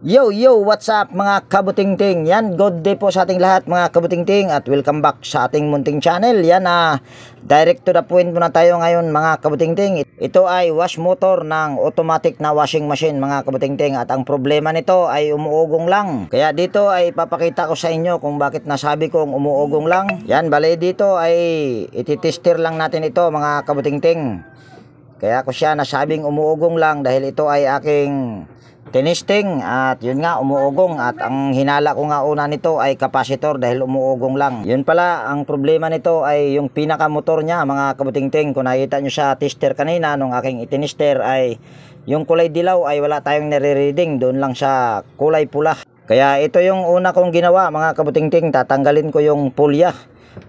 Yo, yo, what's up mga kabutingting? Yan, good day po sa ating lahat mga kabutingting at welcome back sa ating munting channel. Yan, direct to the point muna tayo ngayon mga kabutingting. Ito ay wash motor ng automatic na washing machine mga kabutingting at ang problema nito ay umuugong lang. Kaya dito ay papakita ko sa inyo kung bakit nasabi kong umuugong lang. Yan, bale dito ay ititester lang natin ito mga kabutingting. Kaya ko siya nasabing umuugong lang dahil ito ay aking tinisting at yun nga umuugong at ang hinala ko nga una nito ay capacitor dahil umuugong lang. Yun pala ang problema nito ay yung pinakamotor niya mga kabutingting. Kung nakita nyo sa tester kanina nung aking itinister ay yung kulay dilaw ay wala tayong nire-reading, doon lang sa kulay pula. Kaya ito yung una kong ginawa mga kabutingting, tatanggalin ko yung pulya.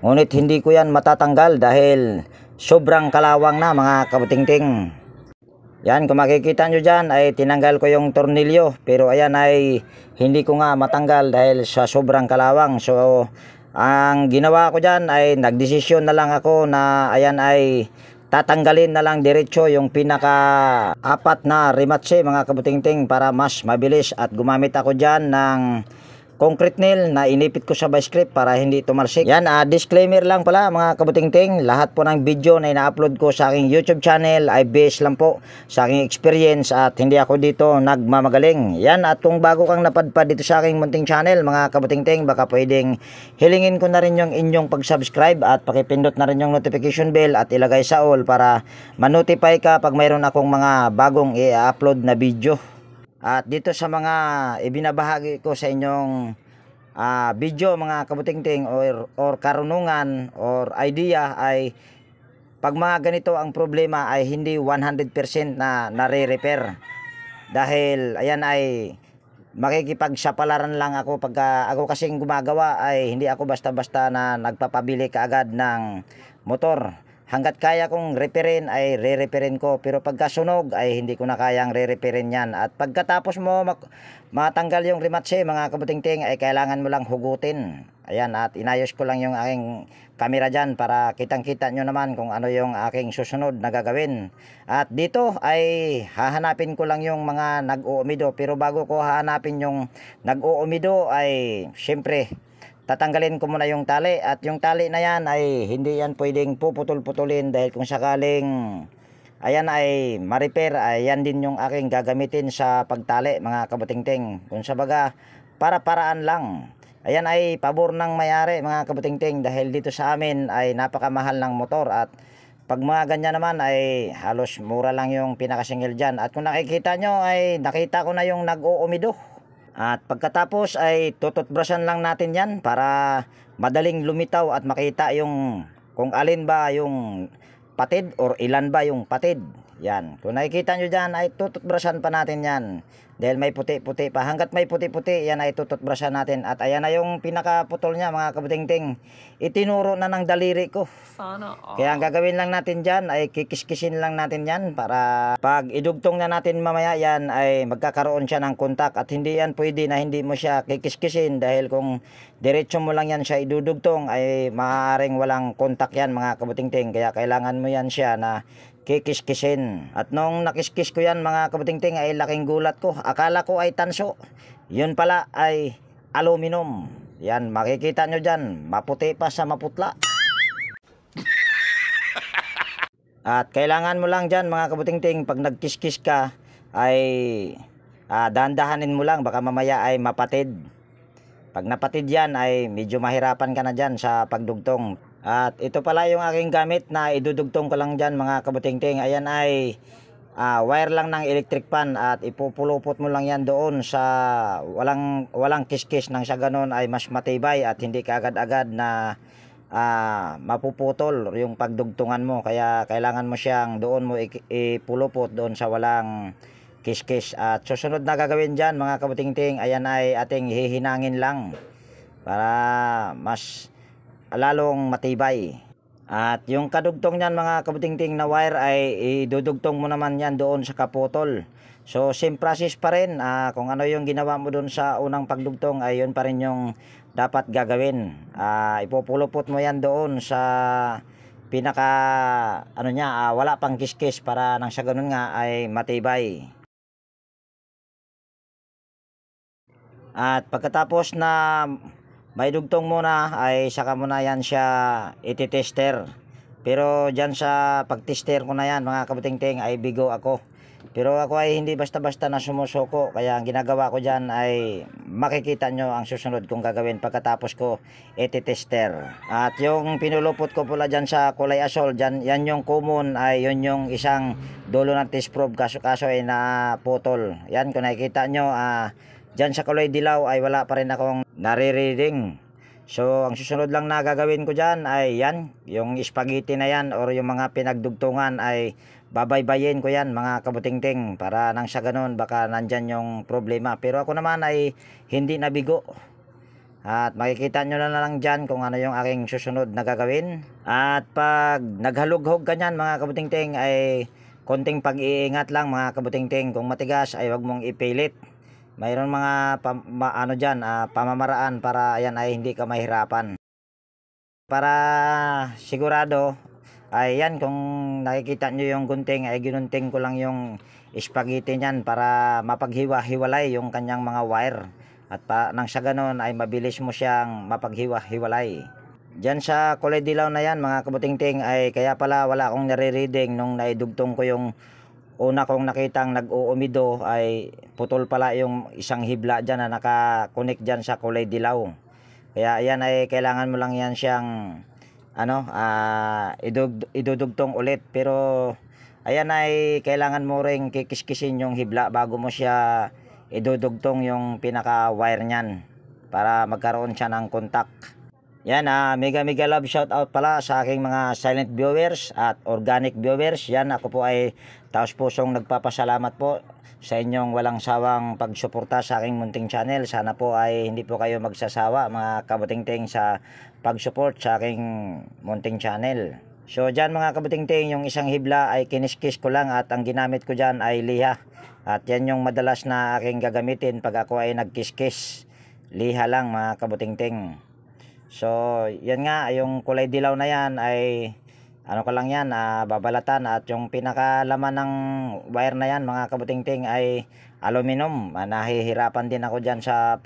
Ngunit hindi ko yan matatanggal dahil sobrang kalawang na mga kabutingting. Yan, kung makikita nyo dyan ay tinanggal ko yung tornilyo. Pero ayan ay hindi ko nga matanggal dahil sa sobrang kalawang. So, ang ginawa ko dyan ay nagdesisyon na lang ako na ayan ay tatanggalin na lang diretso yung pinaka apat na rematche mga kabutingting para mas mabilis. At gumamit ako dyan ng concrete nail na inipit ko sa vice grip para hindi tumalsik. Yan, disclaimer lang pala mga kabutingting. Lahat po ng video na ina-upload ko sa aking YouTube channel ay based lang po sa aking experience at hindi ako dito nagmamagaling. Yan, at kung bago kang napadpad dito sa aking munting channel mga kabutingting, baka pwedeng hilingin ko na rin yung inyong pag-subscribe at pakipindot na rin yung notification bell at ilagay sa all para ma-notify ka pag mayroon akong mga bagong i-upload na video. At dito sa mga ibinabahagi ko sa inyong video mga kabutingting or karunungan or idea ay pag mga ganito ang problema ay hindi 100% na nare-repair. Dahil ayan ay makikipagsapalaran lang ako pagka ako kasing gumagawa ay hindi ako basta-basta na nagpapabili kaagad ng motor. Hanggat kaya kong reparin ay re-reparin ko, pero pagka sunog ay hindi ko na kayang re-reparin yan. At pagkatapos mo matanggal yung rematche mga kabutingting ay kailangan mo lang hugutin. Ayan, at inayos ko lang yung aking camera dyan para kitang-kita nyo naman kung ano yung aking susunod na gagawin. At dito ay hahanapin ko lang yung mga nag-uumido, pero bago ko hahanapin yung nag-uumido ay syempre tatanggalin ko muna yung tali, at yung tali na yan ay hindi yan pwedeng puputol-putulin dahil kung sakaling ayan ay ma-repair ay yan din yung aking gagamitin sa pagtali mga kabutingting. Kung sa baga para-paraan lang. Ayan ay pabor ng mayari mga kabutingting dahil dito sa amin ay napakamahal ng motor at pag mga ganyan naman ay halos mura lang yung pinakasingil dyan. At kung nakikita nyo ay nakita ko na yung nag-uumido. At pagkatapos ay tututbrushan lang natin yan para madaling lumitaw at makita yung kung alin ba yung patid or ilan ba yung patid. Yan, kung nakikita nyo dyan ay tututbrushan pa natin yan dahil may puti-puti pa. Hanggat may puti-puti yan ay tututbrushan natin. At ayan na yung pinakaputol nya mga kabutingting. Itinuro na ng daliri ko. Sana all. Kaya ang gagawin lang natin dyan ay kikiskisin lang natin yan para pag idugtong na natin mamaya yan ay magkakaroon siya ng kontak. At hindi yan pwede na hindi mo siya kikiskisin dahil kung diretso mo lang yan siya idudugtong ay maaaring walang kontak yan mga kabutingting. Kaya kailangan mo yan siya na kikiskisin. At nung nakiskis ko yan mga kabutingting ay laking gulat ko. Akala ko ay tanso. Yun pala ay aluminum. Yan, makikita nyo dyan. Maputi pa sa maputla. At kailangan mo lang dyan mga kabutingting pag nagkiskis ka ay dahan-dahanin mo lang. Baka mamaya ay mapatid. Pag napatid yan ay medyo mahirapan ka na dyan sa pagdugtong. At ito pala yung aking gamit na idudugtong ko lang dyan mga kabutingting. Ayan ay wire lang ng electric pan at ipupulupot mo lang yan doon sa walang kiskis nang sa ganon ay mas matibay at hindi ka agad-agad na mapuputol yung pagdugtungan mo. Kaya kailangan mo siyang doon mo ipulupot doon sa walang kiskis. At susunod na gagawin dyan mga kabutingting, ayan ay ating hihinangin lang para mas lalong matibay. At yung kadugtong niyan mga kabutingting na wire ay idudugtong mo naman yan doon sa kaputol. So same process pa rin. Kung ano yung ginawa mo doon sa unang pagdugtong ay yun pa rin yung dapat gagawin. Ipupulupot mo yan doon sa pinaka ano niya, wala pang kiskis para nang sa ganun nga ay matibay. At pagkatapos na may dugtong muna ay saka mo na yan siya ititester. Pero dyan sa pagtester ko na yan mga kabutingting ay bigo ako. Pero ako ay hindi basta-basta na sumusuko. Kaya ang ginagawa ko dyan ay makikita nyo ang susunod kong gagawin pagkatapos ko ititester. At yung pinulupot ko pula dyan sa kulay asol, dyan, yan yung common, ay yun yung isang dulo ng test probe, kaso ay naputol. Yan kung nakikita nyo, dyan sa kulay dilaw ay wala pa rin akong nare-reading. So, ang susunod lang na gagawin ko dyan ay yan, yung spaghetti na yan or yung mga pinagdugtungan ay babaybayin ko yan mga kabutingting para nang sa ganun baka nandyan yung problema. Pero ako naman ay hindi nabigo. At makikita nyo na lang dyan kung ano yung aking susunod na gagawin. At pag naghalughog ganyan mga kabutingting ay konting pag-iingat lang mga kabutingting. Kung matigas ay wag mong ipilit. Mayroon mga pamamaraan para ayan ay hindi ka mahirapan. Para sigurado ay yan, kung nakikita nyo yung gunting ay ginunting ko lang yung spaghetti niyan para mapaghiwa-hiwalay yung kanyang mga wire. At nang sa ganun ay mabilis mo siyang mapaghiwa-hiwalay. Diyan sa kulay dilaw na yan mga kabutingting ay kaya pala wala akong nare-reading nung naidugtong ko yung una kong nakitang nag-uumido ay putol pala yung isang hibla dyan na nakakunik dyan sa kulay dilaw. Kaya yan ay kailangan mo lang yan siyang idudugtong ulit. Pero ayan ay kailangan mo ring kikiskisin yung hibla bago mo siya idudugtong yung pinaka wire nyan para magkaroon siya ng contact. Yan, mega love shout out pala sa aking mga silent viewers at organic viewers. Yan, ako po ay taos pusong nagpapasalamat po sa inyong walang sawang pagsuporta sa aking munting channel. Sana po ay hindi po kayo magsasawa mga kabutingting sa pagsupport sa aking munting channel. So dyan mga kabutingting, yung isang hibla ay kiniskis ko lang at ang ginamit ko dyan ay liha. At yan yung madalas na aking gagamitin pag ako ay nagkiskis. Liha lang mga kabutingting. So, yan nga, yung kulay dilaw na yan ay ano ko lang yan, babalatan. At yung pinakalaman ng wire na yan mga kabutingting ay aluminum. Nahihirapan din ako dyan sa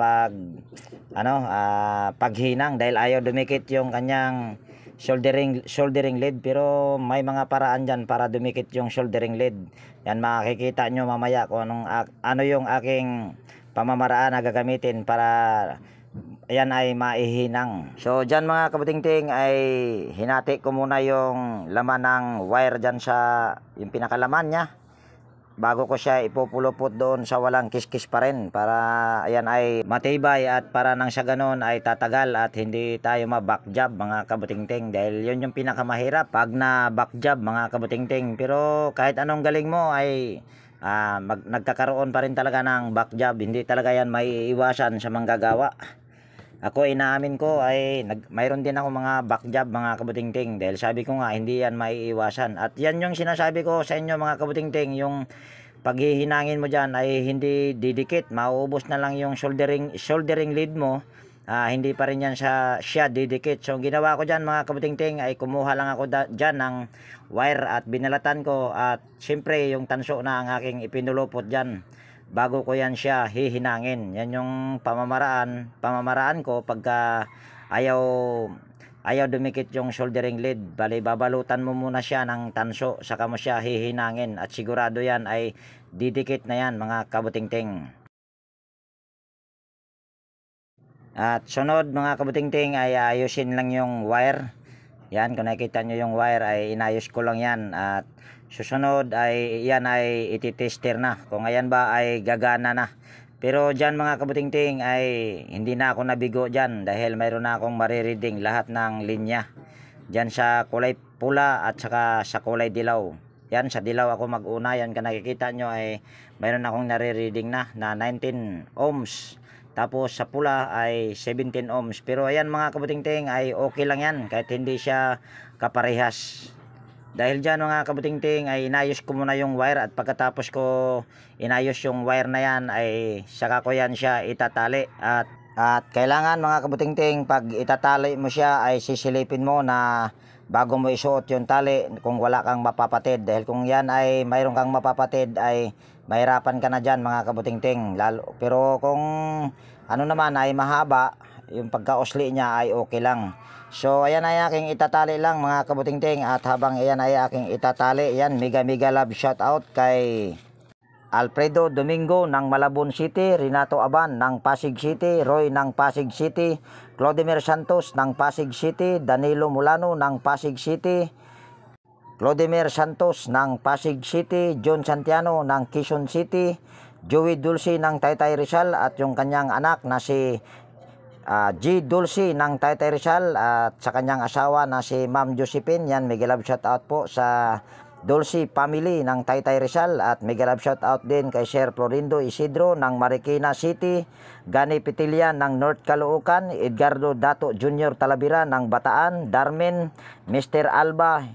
paghinang dahil ayaw dumikit yung kanyang soldering lead. Pero may mga paraan dyan para dumikit yung soldering lead. Yan, makikita nyo mamaya kung ano yung aking pamamaraan na gagamitin para ayan ay maihinang. So dyan mga kabutingting ay hinati ko muna yung laman ng wire dyan sa yung pinakalaman nya bago ko siya ipupulupot doon sa walang kiskis pa rin para ayan ay matibay at para nang sa ganon ay tatagal at hindi tayo ma-back job mga kabutingting, dahil yun yung pinakamahirap pag na back job mga kabutingting. Pero kahit anong galing mo ay nagkakaroon pa rin talaga ng back job, hindi talaga yan maiiwasan sa manggagawa. Ako inaamin ko ay mayroon din ako mga back job mga kabutingting, dahil sabi ko nga hindi yan maiiwasan. At yan yung sinasabi ko sa inyo mga kabutingting, yung paghihinangin mo dyan ay hindi didikit, mauubos na lang yung soldering lead mo. Hindi pa rin yan siya didikit. So ginawa ko dyan mga kabutingting ay kumuha lang ako dyan ng wire at binalatan ko, at syempre yung tanso na ang aking ipinulupot dyan bago ko yan siya hihinangin. Yan yung pamamaraan ko pagka ayaw dumikit yung soldering lead. Bali babalutan mo muna siya ng tanso saka mo siya hihinangin at sigurado yan ay didikit na yan mga kabutingting. At sunod mga kabutingting ay ayusin lang yung wire. Yan, kung nakikita nyo yung wire ay inayos ko lang yan. At susunod ay yan ay ititester na kung ayan ba ay gagana na. Pero dyan mga kabutingting ay hindi na ako nabigo dyan dahil mayroon na akong marireading lahat ng linya. Dyan sa kulay pula at saka sa kulay dilaw. Yan, sa dilaw ako mag-una. Yan, kung nakikita nyo ay mayroon akong nare-reading na 19 ohms. Tapos sa pula ay 17 ohms. Pero ayan mga kabutingting ay okay lang yan kahit hindi siya kaparehas. Dahil dyan mga kabutingting ay inayos ko muna yung wire, at pagkatapos ko inayos yung wire na yan ay saka ko yan siya itatali. At kailangan mga kabutingting pag itatali mo siya ay sisilipin mo na bago mo isuot yung tali kung wala kang mapapatid. Dahil kung yan ay mayroon kang mapapatid ay mahirapan ka na dyan mga kabutingting. Pero kung ano naman ay mahaba, yung pagkausli niya ay okay lang. So ayan ay aking itatali lang mga kabutingting, at habang ayan ay aking itatali, yan mega love shout out kay Alfredo Domingo ng Malabon City, Renato Aban ng Pasig City, Roy ng Pasig City, Clodimir Santos ng Pasig City, Danilo Mulano ng Pasig City, Clodimir Santos ng Pasig City, John Santiano ng Quezon City, Joey Dulce ng Taytay Rizal at yung kanyang anak na si G. Dulce ng Taytay Rizal at sa kanyang asawa na si Ma'am Josephine. Yan, mega love shout out po sa Dulce family ng Taytay Rizal, at mega love shout out din kay Sir Florindo Isidro ng Marikina City, Gani Petilia ng North Caloocan, Edgardo Dato Jr. Talavera ng Bataan, Darmen, Mr. Alba,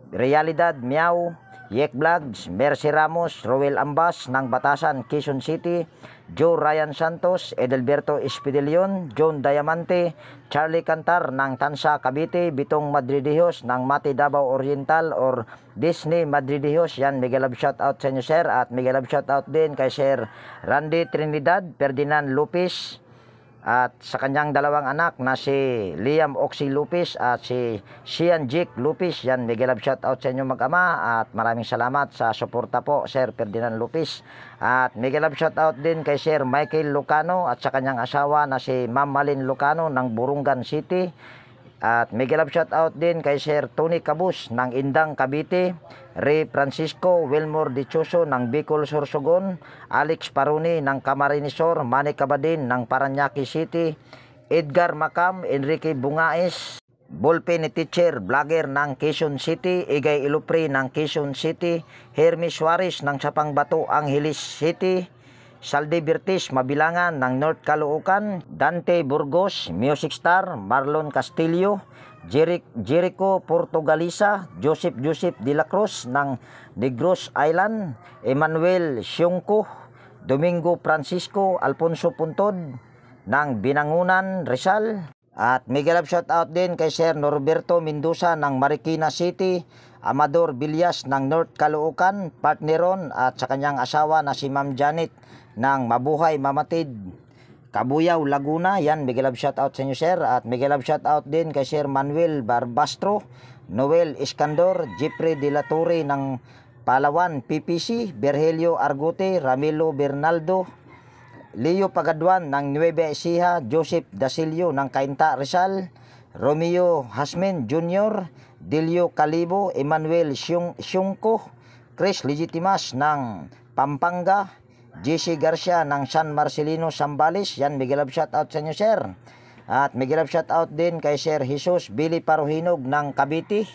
Realidad Miao, Yek Vlogs, Mercy Ramos, Roel Ambas ng Batasan, Quezon City, Joe Ryan Santos, Edelberto Espidelion, John Diamante, Charlie Cantar ng Tansa, Cavite, Bitong Madridihos ng Mati Davao Oriental or Disney Madridihos. Yan, mega love shout out sa inyo sir, at mega love shout out din kay Sir Randy Trinidad Ferdinand Lopez at sa kanyang dalawang anak na si Liam Oxy Lopez at si Sian Jake Lopez. Yan, mega love shout out sa inyo mag-ama, at maraming salamat sa suporta po Sir Ferdinand Lopez. At mega love shout out din kay Sir Michael Lucano at sa kanyang asawa na si Ma'am Malin Lucano ng Burungan City. At mega love shout out din kay Sir Tony Cabus ng Indang, Cavite, Ray Francisco Wilmore Dichoso ng Bicol Sorsogon, Alex Paruni ng Camarinesor, Manny Cabadin ng Paranaque City, Edgar Macam, Enrique Bungaes, Bolpe ni Teacher Vlogger ng Quezon City, Igay Ilupri ng Quezon City, Hermes Suarez ng Sapang Bato, Angeles City, Saldi Bertis Mabilangan ng North Caloocan, Dante Burgos, Music Star, Marlon Castillo, Jericho Portugalisa, Joseph de la Cruz ng Negros Island, Emmanuel Siongko, Domingo Francisco Alfonso Puntod ng Binangunan, Rizal. At mega love shout out din kay Sir Norberto Mendoza ng Marikina City, Amador Villas ng North Caloocan, partneron at sa kanyang asawa na si Ma'am Janet ng Mabuhay Mamatid, Kabuyaw, Laguna. Yan, mega love shout out sa inyo sir, at mega love shout out din kay Sir Manuel Barbastro, Noel Iskandor, Jeffrey De La Torre ng Palawan PPC, Berhelio Argote, Ramilo Bernaldo, Leo Pagaduan ng Nueva Ecija, Joseph Dasilio ng Cainta Rizal, Romeo Hasmin Jr., Delio Calibo, Emmanuel Siongko, Chris Legitimas ng Pampanga, JC Garcia ng San Marcelino, Zambales. Yan, mega love shout out sa inyo sir. At mega love shout out din kay Sir Jesus Billy Paruhinog ng Cavite,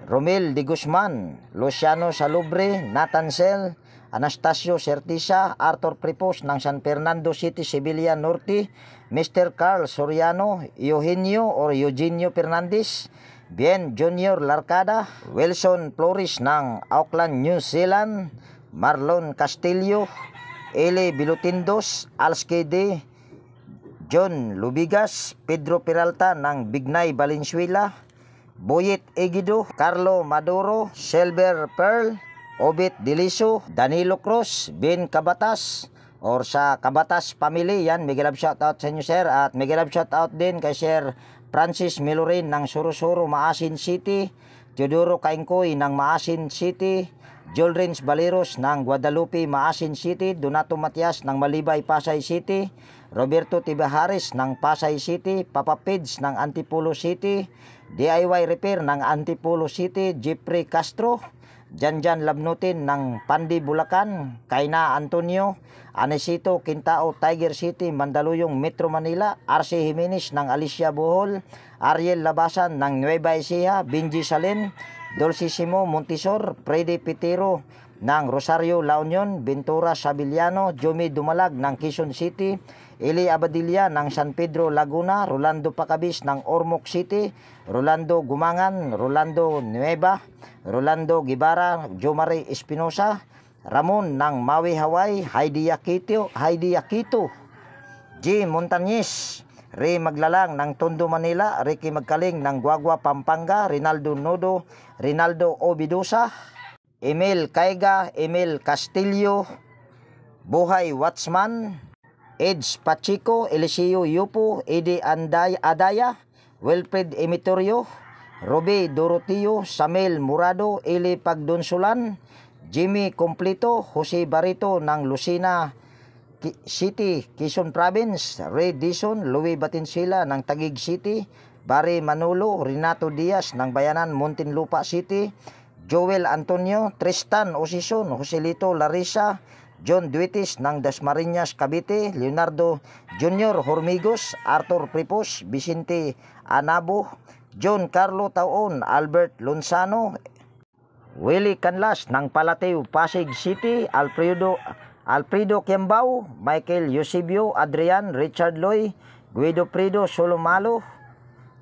Romel de Guzman, Luciano Salubre, Nathan Sel, Anastasio Certisa, Arthur Prepos ng San Fernando City, Sevilla Norte, Mr. Carl Soriano, Eugenio Fernandez, Bien Junior Larcada, Wilson Flores ng Auckland, New Zealand, Marlon Castillo, Eli Bilutindos, Alskede, John Lubigas, Pedro Peralta ng Bignay, Valenzuela, Boyet Egido, Carlo Maduro, Silver Pearl, Obit Diliso, Danilo Cruz, Ben Kabatas or sa Kabatas family. Yan, mega love shout out sa inyo sir, at mega love shout out din kay Sir Francis Milorin ng Surusuro, Maasin City, Teodoro Kaingkoy ng Maasin City, Jolrins Baleros ng Guadalupe, Maasin City, Donato Matias ng Malibay, Pasay City, Roberto Tibahares ng Pasay City, Papa Pids ng Antipolo City, DIY Repair ng Antipolo City, Jeffrey Castro, Janjan Labnutin ng Pandi, Bulacan, Kaina Antonio, Anesito Quintao, Tiger City, Mandaluyong, Metro Manila, RC Jimenez ng Alicia Bohol, Ariel Labasan ng Nueva Ecija, Benji Salen, Dulcisimo Montisor, Freddy Pitero ng Rosario, La Union, Ventura Sabiliano, Jomi Dumalag ng Quezon City, Eli Abadilla ng San Pedro, Laguna, Rolando Pacabis ng Ormoc City, Rolando Gumangan, Rolando Nueva, Rolando Gibara, Jomari Espinosa, Ramon ng Maui, Hawaii, Heidi Yakito, G. Montañez, Ray Maglalang ng Tondo, Manila, Ricky Magkaling ng Guagua, Pampanga, Rinaldo Nodo, Rinaldo Obidosa, Emil Caiga, Emil Castillo, Buhay Watchman, Edge Pachico, Eliseo Yupo, Eddie Adaya, Wilfred Emitorio, Robe Doroteo, Samuel Murado, Eli Pagdonsulan, Jimmy Completo, Jose Barito ng Lucena City, Quezon Province, Ray Dison, Louis Batinsila ng Taguig City, Barry Manolo, Renato Diaz ng Bayanan, Muntinlupa City, Joel Antonio, Tristan Osison, Joselito Larissa, John Duitis ng Dasmariñas, Cavite, Leonardo Junior Hormigos, Arthur Pripos, Vicente Anabo, John Carlo Taon, Albert Lonsano, Willie Canlas ng Palateo, Pasig City, Alfredo Kiambao, Michael Eusebio, Adrian, Richard Loy, Guido Prido Solomalo,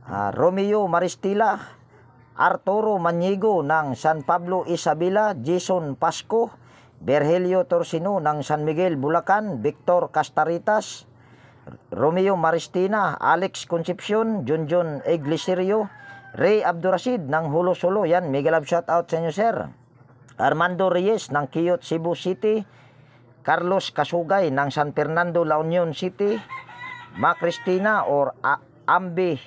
Romeo Maristila, Arturo Manigo ng San Pablo Isabela, Jason Pasco, Virgilio Torsino ng San Miguel, Bulacan, Victor Castaritas, Romeo Maristina, Alex Concepcion, Junjun Iglesirio, Ray Abdurasid ng Hulo Solo, yan, mega love shoutout sa inyo sir. Armando Reyes ng Quiyot, Cebu City, Carlos Kasugay ng San Fernando, La Union City, Ma Cristina or Ambi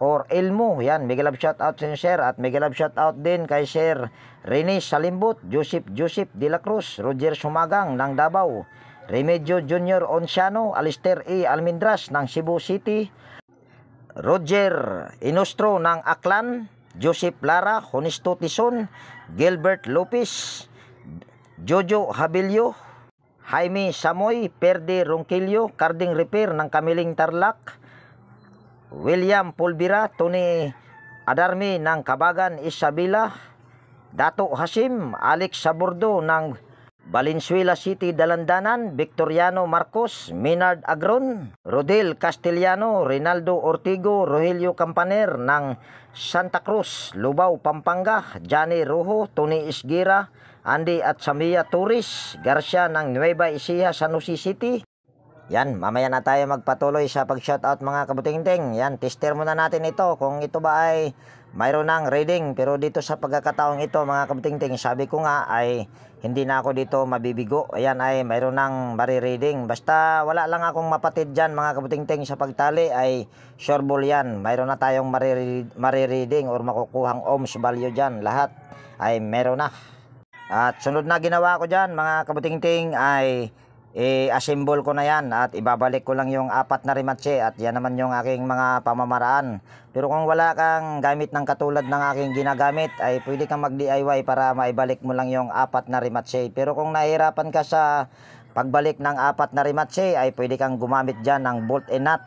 or Elmo, yan, mega love shoutout sa inyo sir. At mega love shoutout din kay Sir Rene Salimbot, Joseph de la Cruz, Roger Sumagang ng Davao, Remedio Junior Onciano, Alister E. Almendras ng Cebu City, Roger Inostro ng Aklan, Joseph Lara, Honesto Tison, Gilbert Lopez, Jojo Habilio, Jaime Samoy, Perde Ronquillo, Carding Repair ng Kamiling Tarlac, William Pulvira, Tony Adarmi ng Kabagan Isabela, Dato Hasim, Alex Sabordo ng Valenzuela City, Dalandanan, Victoriano Marcos, Minard Agron, Rodel Castellano, Rinaldo Ortigo, Rogelio Campaner ng Santa Cruz, Lubao, Pampanga, Johnny Rojo, Tony Isgira, Andy at Samia Torres, Garcia ng Nueva Ecija, San Jose City. Yan, mamaya na tayo magpatuloy sa pag-shoutout mga kabuting-ting. Yan, tester muna natin ito kung ito ba ay mayroon ng reading. Pero dito sa pagkakataong ito mga kabuting-ting, sabi ko nga ay hindi na ako dito mabibigo. Ayan ay mayroon ng marireading. Basta wala lang akong mapatid dyan mga kabuting-ting sa pagtali ay sureball yan. Mayroon na tayong marireading or makukuhang ohms value dyan. Lahat ay meron na. At sunod na ginawa ko dyan mga kabuting-ting ay i-assemble ko na yan at ibabalik ko lang yung 4 na rematche at yan naman yung aking mga pamamaraan. Pero kung wala kang gamit ng katulad ng aking ginagamit ay pwede kang mag DIY para maibalik mo lang yung 4 na rematche. Pero kung nahihirapan ka sa pagbalik ng 4 na rematche ay pwede kang gumamit dyan ng bolt and nut.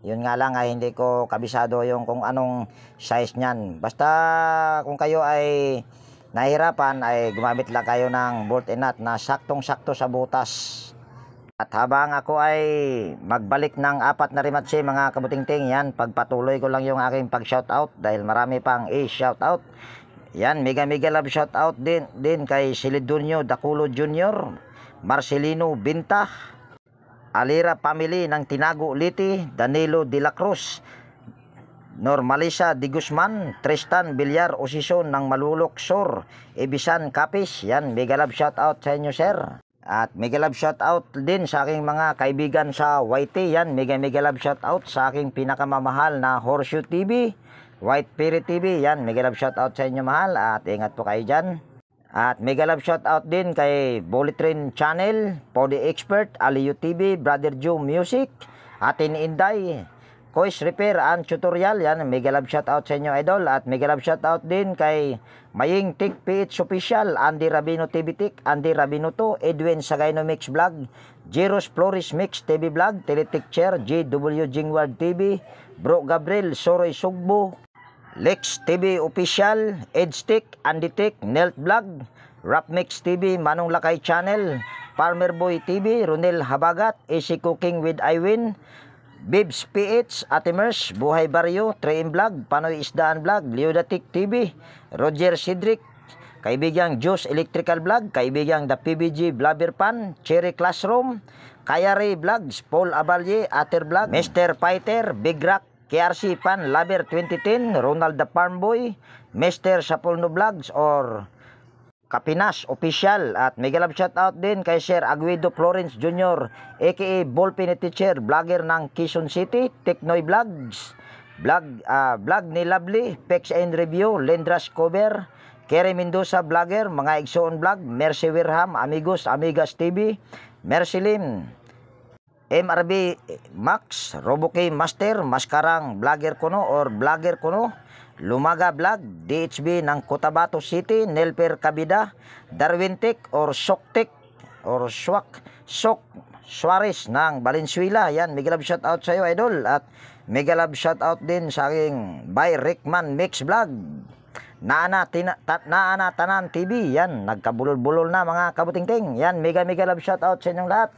Yun nga lang ay hindi ko kabisado yung kung anong size nyan. Basta kung kayo ay nahihirapan ay gumamit lang kayo ng bolt and nut na saktong-sakto sa butas. At habang ako ay magbalik ng 4 na rematche mga kabuting-ting, yan, pagpatuloy ko lang yung aking pag-shoutout dahil marami pang i-shoutout. Yan, mega love shoutout din kay Silidonio Daculo Jr., Marcelino Binta, Alira Family ng Tinago Liti, Danilo de la Cruz, Normalisa de Guzman, Tristan Villar Osison ng Malulok Sur, Ibisan Capis. Yan, mega love shoutout sa inyo sir. At mega love shoutout din sa aking mga kaibigan sa YT. Yan, mega love shoutout sa aking pinakamamahal na Horseshoe TV, White Fairy TV. Yan, mega love shoutout sa inyo mahal at ingat po kayo dyan. At mega love shoutout din kay Bullet Train Channel, Pody Expert, Aliyo TV, Brother Joe Music, Atin Inday, Kois Repair and Tutorial. Yan, mega love shoutout sa inyo idol. At mega love shoutout din kay Maying Tik PH Official, Andy Rabino TV Tik, Andy Rabino to, Edwin Sagayno Mix Vlog, Jeros Flores Mix TV Vlog, Teletic Chair, JW Jingward TV, Bro Gabriel Soroy Sugbo, Lex TV Official, Edstick, Andy Tik, Nelt Vlog, Rap Mix TV, Manong Lakay Channel, Farmer Boy TV, Ronel Habagat, Easy Cooking with Iwin, Bibs PH, Atimers, Buhay Barrio, Train Vlog, Panoy Isdaan Vlog, Leodatic TV, Roger Cedric, kaibigang Juice Electrical Vlog, kaibigang The PBG Blabber Pan, Cherry Classroom, Kayari Vlogs, Paul Abalye, Ater Vlog, Mr. Fighter, Big Rock, KRC Pan, Laber 2010, Ronald the Farm Boy, Mr. Sapolno Vlogs or Kapinas Official. At mega love shoutout din kay Sir Aguido Florence Jr. aka Ballpen Teacher, vlogger ng Quezon City, Teknoy Vlogs. Vlog ni Lovely, Pex and Review, Lendras Cover, Kerry Mendoza Vlogger, Mga Igsoon Vlog, Mercy Wirham, Amigos, Amigas TV, Mercy Lim, MRB Max, Roboke Master, Maskarang Vlogger Kuno or Vlogger Kuno, Lumaga Vlog, DHB ng Cotabato City, Nelper Kabida, Darwin Tech or Soktek or Swak Suarez ng Valenzuela. Yan, mega love shoutout sa iyo, idol. At mega love shoutout din sa aking by Rickman Mix Vlog, Naana Tanan TV. Yan, nagkabulol-bulol na mga kabutingting. Yan, mega love shoutout sa inyong lahat.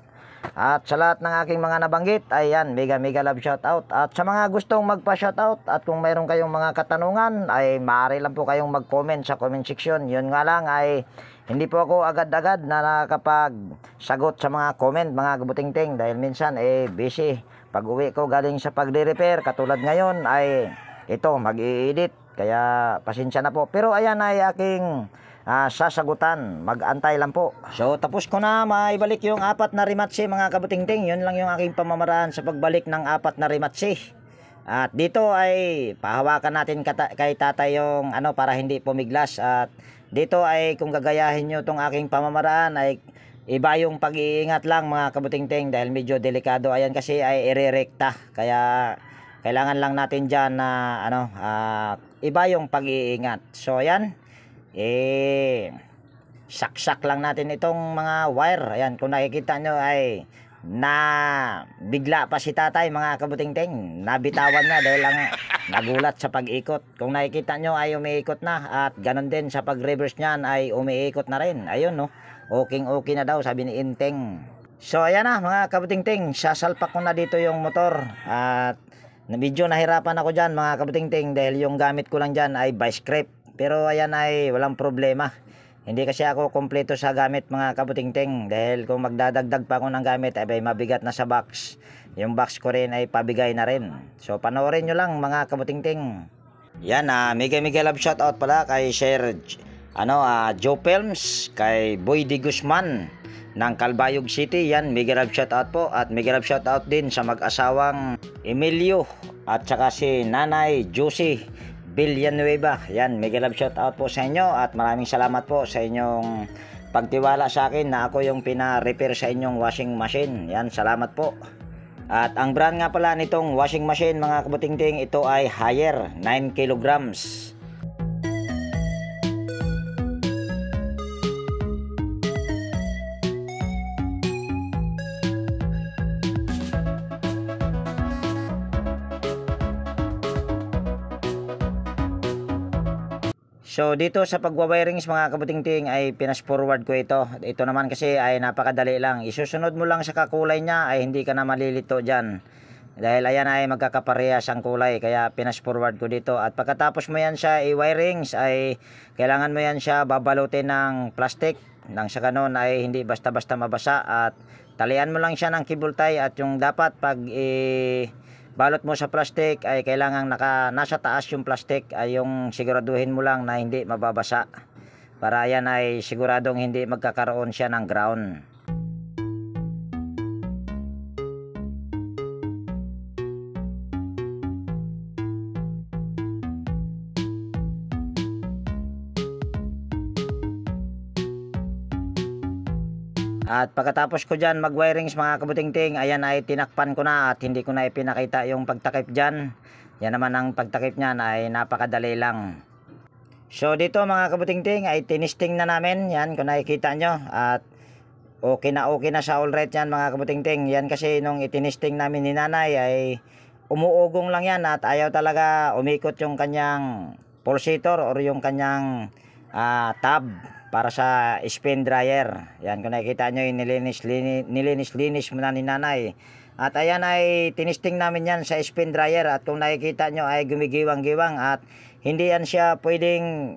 At sa lahat ng aking mga nabanggit, ayan, mega love shoutout. At sa mga gustong magpa-shoutout at kung mayroon kayong mga katanungan, ay maaari lang po kayong mag-comment sa comment section. Yun nga lang ay hindi po ako agad-agad na nakakapag-sagot sa mga comment, mga kabutingting, dahil minsan busy. Pag uwi ko galing sa pagre-repair, katulad ngayon ay ito, mag-i-edit. Kaya pasensya na po. Pero ayan ay aking sasagutan, mag-antay lang po. So tapos ko na maibalik yung 4 na rematch mga kabutingting. Yun lang yung aking pamamaraan sa pagbalik ng 4 na rematch. At dito ay pahawakan natin kay tatay yung para hindi pumiglas. At dito ay kung gagayahin nyo tong aking pamamaraan ay iba yung pag-iingat lang mga kabutingting, dahil medyo delikado. Ayan kasi ay irerekta, kaya kailangan lang natin dyan na iba yung pag-iingat. So ayan, saksak lang natin itong mga wire. Ayan, kung nakikita nyo ay bigla pa si tatay mga kabutingting, nabitawan na dahil lang nagulat sa pag-ikot. Kung nakikita nyo ay umiikot na, at ganon din sa pag-reverse nyan ay umiikot na rin. Ayun no, okay na daw sabi ni Inteng. So ayan na mga kabutingting, sasalpak ko na dito yung motor. At medyo nahirapan ako dyan mga kabutingting, dahil yung gamit ko lang dyan ay vice grip. Pero ayan ay walang problema. Hindi kasi ako kompleto sa gamit mga kabutingting, dahil kung magdadagdag pa ako ng gamit ay mabigat na sa box. Yung box ko rin ay pabigay na rin. So panoorin nyo lang mga kabutingting. Yan, mega love shoutout pala kay Sir Joe Films, kay Boy Di Guzman ng Calbayog City. Yan, mega love shoutout po. At mega love shoutout din sa mag-asawang Emilio at saka si Nanay Josie Villanueva. Yan, mega love shoutout po sa inyo, at maraming salamat po sa inyong pagtiwala sa akin na ako yung pina-repair sa inyong washing machine. Yan, salamat po. At ang brand nga pala nitong washing machine mga kabutingting, ito ay Haier 9 kilograms. So dito sa pagwa-wirings mga kabutingting ay pinas-forward ko ito. Ito naman kasi ay napakadali lang. Isusunod mo lang sa kakulay niya ay hindi ka na malilito dyan. Dahil ayan ay magkakaparehas ang kulay, kaya pinas-forward ko dito. At pagkatapos mo yan siya i-wirings ay kailangan mo yan siya babalutin ng plastic. Nang sa kanon ay hindi basta-basta mabasa, at talian mo lang siya ng cable tie. At yung dapat pag balot mo sa plastic ay kailangan nasa taas yung plastic, ay yung siguraduhin mo lang na hindi mababasa, para yan ay siguradong hindi magkakaroon siya ng ground. At pagkatapos ko dyan mag-wirings mga kabutingting, ayan ay tinakpan ko na at hindi ko na ipinakita yung pagtakip dyan. Yan naman ang pagtakip nyan ay napakadali lang. So dito mga kabutingting ay tinisting na namin. Yan kung nakikita nyo, at okay na sa all right yan mga kabutingting. Yan kasi nung itinisting namin ni nanay ay umuugong lang yan, at ayaw talaga umikot yung kanyang pulsator or yung kanyang tab para sa spin dryer. Yan kung nakikita nyo, nilinis muna ni nanay. At ayan ay tinisting namin yan sa spin dryer, at kung nakikita nyo ay gumigiwang-giwang, at hindi yan siya pwedeng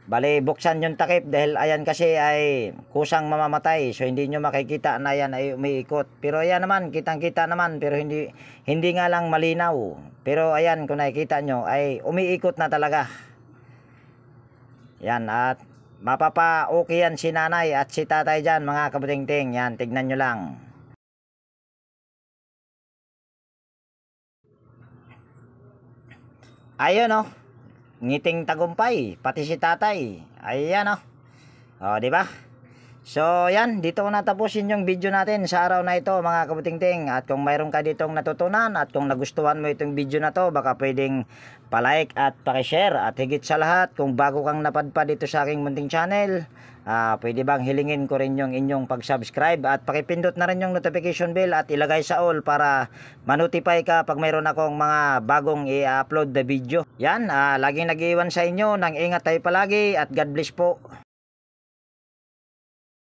bali buksan yung takip, dahil ayan kasi ay kusang mamamatay. So hindi nyo makikita na yan ay umiikot. Pero ayan naman, kitang-kita naman, pero hindi nga lang malinaw. Pero ayan kung nakikita nyo ay umiikot na talaga. Yan, at mapapa-okay yan si nanay at si tatay dyan mga kabutingting. Yan, tignan nyo lang. Ayun oh, ngiting tagumpay, pati si tatay. Ayan oh. O, di ba? So, yan, dito ko natapusin yung video natin sa araw na ito mga kabutingting. At kung mayroon ka ditong natutunan at kung nagustuhan mo itong video na to, baka pwedeng palike at pakishare. At higit sa lahat, kung bago kang napadpad dito sa aking munting channel, pwede bang hilingin ko rin yung inyong pag-subscribe at pakipindot na rin yung notification bell at ilagay sa all para ma-notify ka pag mayroon akong mga bagong i-upload na video. Yan, laging nag-iwan sa inyo ng ingat tayo palagi at God bless po.